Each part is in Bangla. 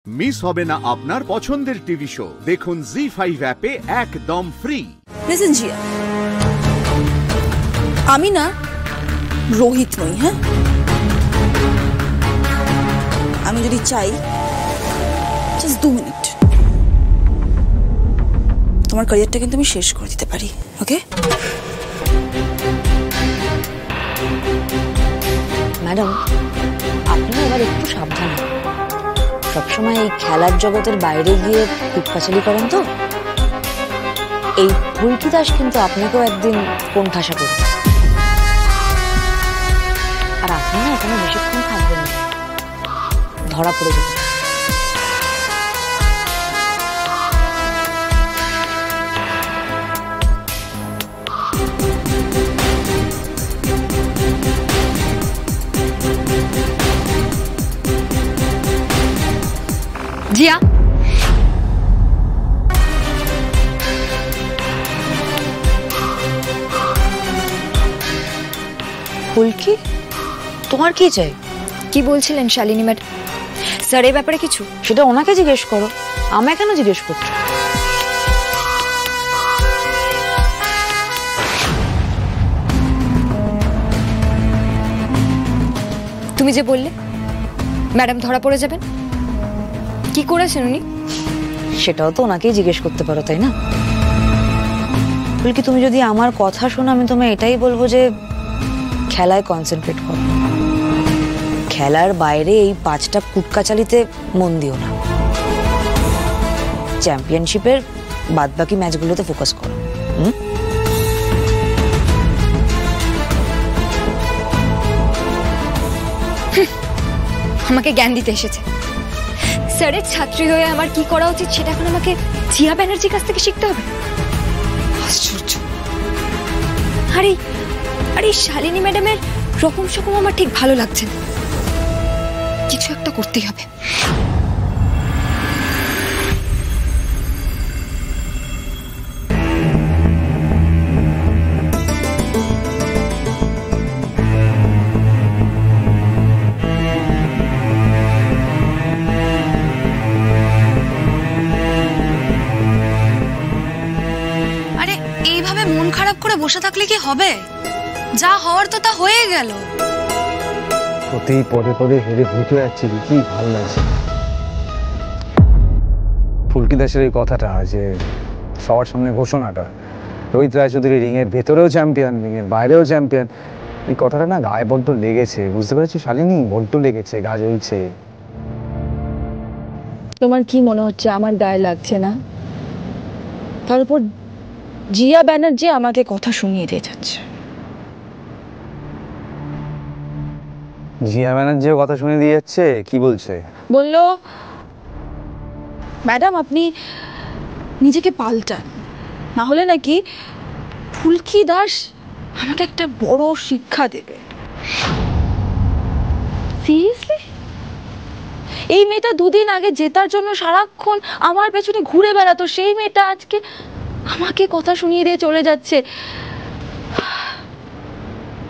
মিস হবে না আপনার পছন্দের টিভি শো। দেখুন জি5 অ্যাপে একদম ফ্রি। লিসেন জিয়া, আমি না রোহিত নই। হ্যাঁ, আমি যদি চাই জাস্ট 2 মিনিট তোমার ক্যারিয়ারটা কিন্তু আমি শেষ করে দিতে পারি। ওকে ম্যাডাম, আপনি এবার একটু সাবধান। সবসময় এই খেলার জগতের বাইরে গিয়ে কুটকাচালি করেন তো। এই ফুলকি দাস কিন্তু আপনাকেও একদিন কোণঠাসা করবে। আর আপনি না এখানে বেশিক্ষণ থাকবেন না, ধরা পড়ে যাবেন। জিয়া, ফুলকি, তোমার কি চাই? কি বলছিলেন শালিনী ম্যাডাম? স্যার এই ব্যাপারে কিছু? সেটা ওনাকে জিজ্ঞেস করো, আমায় কেন জিজ্ঞেস করছো? তুমি যে বললে ম্যাডাম ধরা পড়ে যাবেন, কি করেছেন উনি? সেটাও তো ওনাকেই জিজ্ঞেস করতে পারো, তাই না? ফুলকি, তুমি যদি আমার কথা শোনো, আমি তোমায় এটাই বলবো যে খেলায় কনসেন্ট্রেট করো। খেলার বাইরে এই 5টা কুটকাচালিতে মন দিও না। চ্যাম্পিয়নশিপের বাদবাকি ম্যাচগুলোতে ফোকাস করো। আমাকে জ্ঞান দিতে এসেছে। স্যারের ছাত্রী হয়ে আমার কি করা উচিত সেটা এখন আমাকে জিয়া ব্যানার্জির কাছ থেকে শিখতে হবে? আশ্চর্য। আরে শালিনী ম্যাডামের রকম সকম আমার ঠিক ভালো লাগছে না। কিছু একটা করতেই হবে। এইভাবে মন খারাপ করে বসে থাকলে কি হবে? যা হওয়ার তো তা হয়ে গেল। প্রতি পদে পদে হেরে ঘুরে যাচ্ছি, কি ভালো লাগছে। ফুলকি দাসের এই কথাটা, যে সবার সামনে ঘোষণাটা, রোহিত রায়চৌধুরী রিং এর ভেতরেও চ্যাম্পিয়ন, রিং এর বাইরেও চ্যাম্পিয়ন, এই কথাটা না গায়ে বড্ড লেগেছে। বুঝতে পারছি শালিনী, বড্ড লেগেছে, গা জ্বলছে। তোমার কি মনে হচ্ছে আমার গায়ে লাগছে না? তার উপর জিয়া ব্যানার্জি আমাকে কথা শুনিয়ে দিয়ে যাচ্ছে। জিয়া ব্যানার্জিও কথা শুনে দিয়ে যাচ্ছে? কি বলছে? বললো, ম্যাডাম আপনি নিজেকে পাল্টান, না হলে নাকি ফুলকি দাস আমাকে একটা বড় শিক্ষা দেবে। সিরিয়াসলি? এই মেয়েটা 2 দিন আগে জেতার জন্য সারাক্ষণ আমার পেছনে ঘুরে বেড়াতো, সেই মেয়েটা আজকে আমাকে কথা শুনিয়ে দিয়ে চলে যাচ্ছে।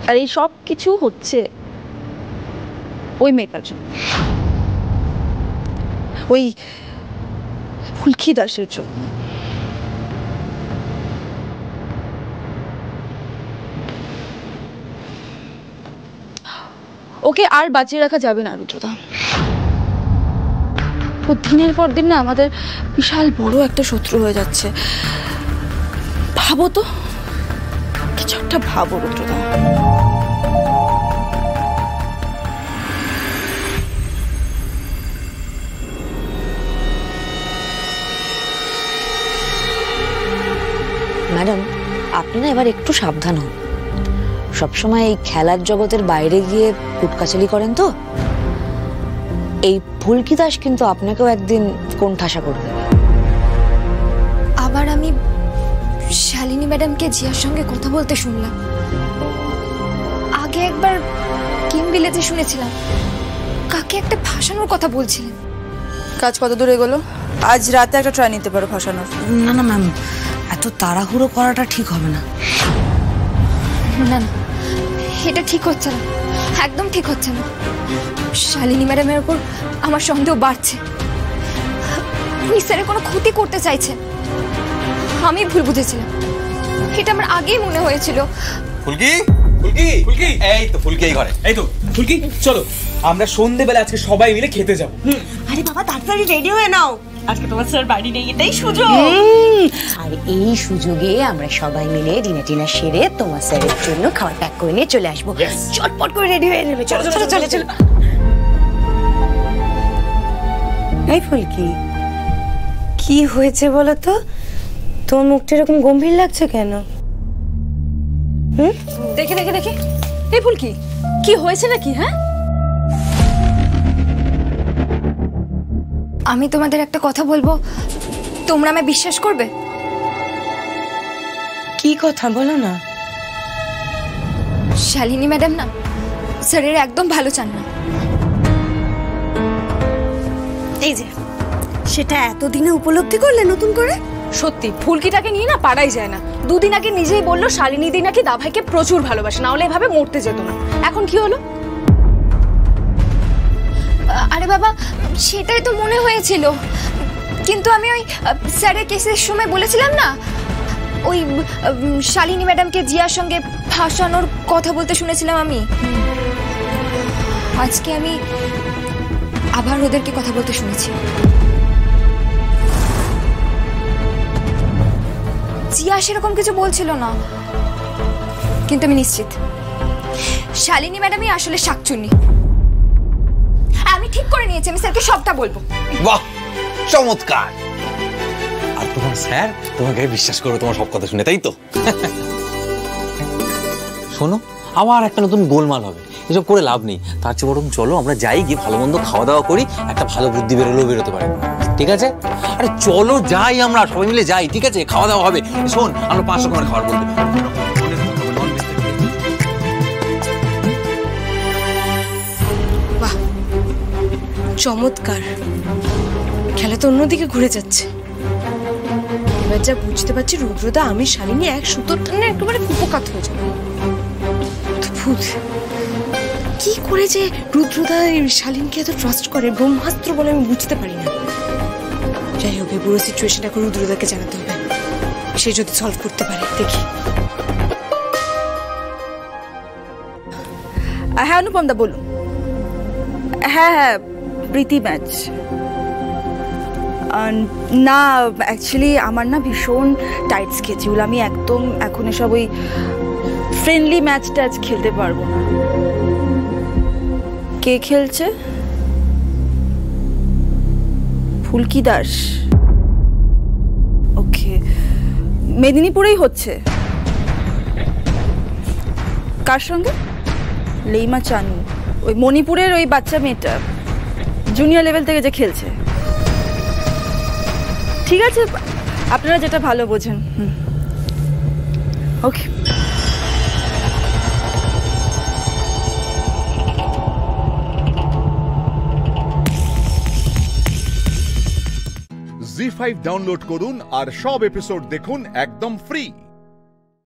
আর এই সব কিছু হচ্ছে ওই মেয়েটার জন্য, ওই ফুলকি দাসের জন্য। ওকে আর বাঁচিয়ে রাখা যাবে না রুদ্রদা। ও দিনের পর দিন না আমাদের বিশাল বড় একটা শত্রু হয়ে যাচ্ছে। ভাবো তো, কিছু একটা ভাবো রুদ্রদা। ম্যাডাম, আপনি না এবার একটু সাবধান হন। সবসময় এই খেলার জগতের বাইরে গিয়ে কুটকাচালি করেন তো। এই ফুলকি দাস কিন্তু আপনাকেও একদিন কোণঠাসা করে দেবে। আবার আমি শালিনী ম্যাডামকে জিয়ার সঙ্গে কথা বলতে শুনলাম। আগে একবার কিম ভিলেজে শুনেছিলাম কাকে একটা ফাঁসানোর কথা বলছিলেন। কাজ কত দূর এগোলো? আজ রাতে একটা ট্রাই নিতে পারো ফাঁসানোর। না না ম্যাম, এত তাড়াহুড়ো করাটা ঠিক হবে না। না, এটা ঠিক হচ্ছে না, একদম ঠিক হচ্ছে না। শালিনী ম্যাডামের উপর আমার সন্দেহ বাড়ছে। উনি স্যারের কোনো ক্ষতি করতে চাইছেন। আমি ভুল বুঝেছিলাম, এটা আমার আগেই মনে হয়েছিল। ফুলকি ফুলকি ফুলকি, এই তো ফুলকি এই ঘরে। এই তো ফুলকি, চলো আমরা সন্ধ্যেবেলা আজকে সবাই মিলে খেতে যাবো। আরে বাবা তাড়াতাড়ি রেডি হয়ে নাও, আজকে তোমার স্যার বাড়ি নেই, এটাই সুযোগ। আর এই সুযোগে আমরা সবাই মিলে ডিনার সেরে তোমার স্যারের জন্য খাবার প্যাক করে নিয়ে চলে আসবো। চটপট করে রেডি হয়ে নেবে। চলো চলো চলো চলো। এই ফুলকি, কি হয়েছে বলো তো? তোমার মুখটা এরকম গম্ভীর লাগছে কেন? দেখে দেখে দেখে, এই ফুলকি কি হয়েছে নাকি? হ্যাঁ, আমি তোমাদের একটা কথা বলবো, তোমরা আমায় বিশ্বাস করবে? কি কথা বলো না। শালিনী ম্যাডাম না স্যারের একদম ভালো চান না। এই যে সেটা এতদিনে উপলব্ধি করলে নতুন করে? সত্যি ফুলকিটাকে নিয়ে না পারাই যায় না। দুদিন আগে নিজেই বললো শালিনী দি নাকি দাভাইকে প্রচুর ভালোবাসে, না হলে এভাবে মরতে যেত না। এখন কি হলো? আরে বাবা, সেটাই তো মনে হয়েছিল, কিন্তু আমি ওই স্যারের কেসের সময় বলেছিলাম না, ওই শালিনী ম্যাডামকে জিয়ার সঙ্গে ফাঁসানোর কথা বলতে শুনেছিলাম আমি। আজকে আমি আবার ওদেরকে কথা বলতে শুনেছি। জিয়া সেরকম কিছু বলছিল না, কিন্তু আমি নিশ্চিত শালিনী ম্যাডামই আসলে শাকচুন্নি। আমি ঠিক করে নিয়েছি, আমি স্যারকে সবটা বলবো। বাহ, চমৎকার। আর তোমার স্যার তোমাকে বিশ্বাস করবে তোমার সব কথা শুনে, তাই তো? শোনো, আবার একটা নতুন গোলমাল হবে, এসব করে লাভ নেই। তার চেয়ে বরং চলো আমরা যাই, গিয়ে ভালো মন্দ খাওয়া দাওয়া করি, একটা ভালো বুদ্ধি বেরোতে পারে, ঠিক আছে? আরে চলো যাই, আমরা সবাই মিলে যাই, ঠিক আছে? খাওয়া দাওয়া হবে। শোন, আমরা 5 রকমের খাবার বলতে বাহ, চমৎকার। খেলা তো অন্যদিকে ঘুরে যাচ্ছে। এবার যা বুঝতে পারছি, রুদ্রদা আমি শালিনী এক সুতোর টানে একেবারে কুপকাত হয়ে যাবে। অদ্ভুত, কি করে যে রুদ্রদা শালিনকে এত ট্রাস্ট করে, ব্রহ্মাস্ত্র বলে আমি বুঝতে পারি না। যাই হোক, এই পুরো সিচুয়েশনটা এখন রুদ্রদাকে জানাতে হবে, সে যদি সলভ করতে পারে। দেখি। হ্যাঁ অনুপম দা বলুন। হ্যাঁ হ্যাঁ, প্রীতি ম্যাচ না, অ্যাকচুয়ালি আমার না ভীষণ টাইট স্কেডিউল, আমি একদম এখন এসব ওই ফ্রেন্ডলি ম্যাচ ট্যাচ খেলতে পারবো না। কে খেলছে? ফুলকি দাস। ওকে, মেদিনীপুরেই হচ্ছে। কার সঙ্গে? লেইমা চানু, ওই মণিপুরের ওই বাচ্চা মেয়েটা, জুনিয়র লেভেল থেকে যে খেলছে। ঠিক আছে, আপনারা যেটা ভালো বোঝেন। ওকে। জি5 ডাউনলোড করুন আর সব এপিসোড দেখুন একদম ফ্রি।